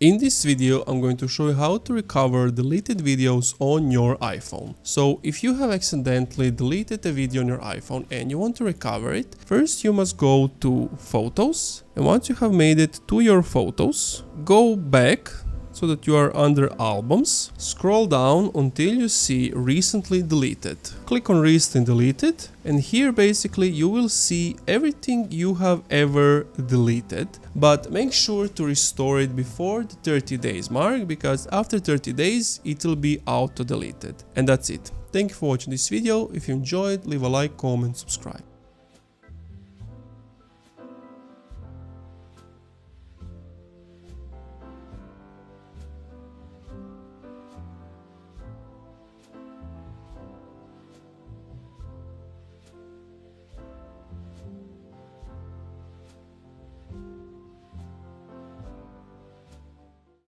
In this video, I'm going to show you how to recover deleted videos on your iPhone. So if you have accidentally deleted a video on your iPhone and you want to recover it, first you must go to Photos, and once you have made it to your photos, go back so that you are under Albums, scroll down until you see Recently Deleted. Click on Recently Deleted, and here basically you will see everything you have ever deleted, but make sure to restore it before the 30 days mark, because after 30 days it will be auto deleted. And that's it. Thank you for watching this video. If you enjoyed, leave a like, comment, subscribe.